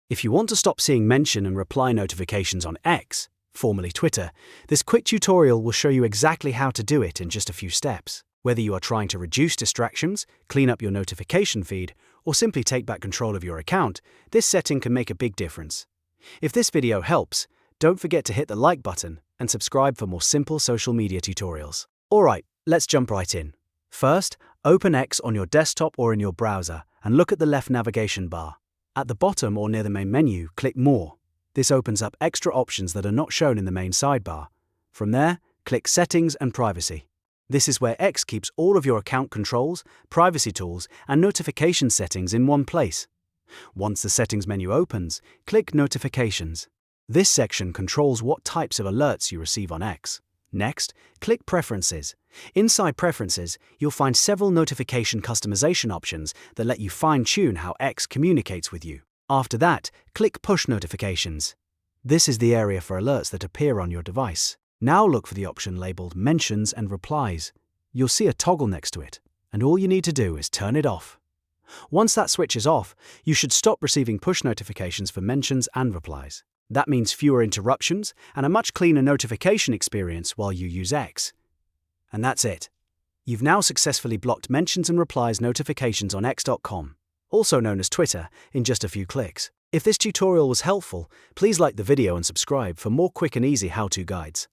If you want to stop seeing mention and reply notifications on X, formerly Twitter, this quick tutorial will show you exactly how to do it in just a few steps. Whether you are trying to reduce distractions, clean up your notification feed, or simply take back control of your account, this setting can make a big difference. If this video helps, don't forget to hit the like button and subscribe for more simple social media tutorials. Alright, let's jump right in. First, open X on your desktop or in your browser and look at the left navigation bar. At the bottom or near the main menu, click More. This opens up extra options that are not shown in the main sidebar. From there, click Settings and Privacy. This is where X keeps all of your account controls, privacy tools, and notification settings in one place. Once the Settings menu opens, click Notifications. This section controls what types of alerts you receive on X. Next, click Preferences. Inside Preferences, you'll find several notification customization options that let you fine-tune how X communicates with you. After that, click Push Notifications. This is the area for alerts that appear on your device. Now look for the option labeled Mentions and Replies. You'll see a toggle next to it, and all you need to do is turn it off. Once that switch is off, you should stop receiving push notifications for mentions and replies. That means fewer interruptions and a much cleaner notification experience while you use X. And that's it. You've now successfully blocked mentions and replies notifications on X.com, also known as Twitter, in just a few clicks. If this tutorial was helpful, please like the video and subscribe for more quick and easy how-to guides.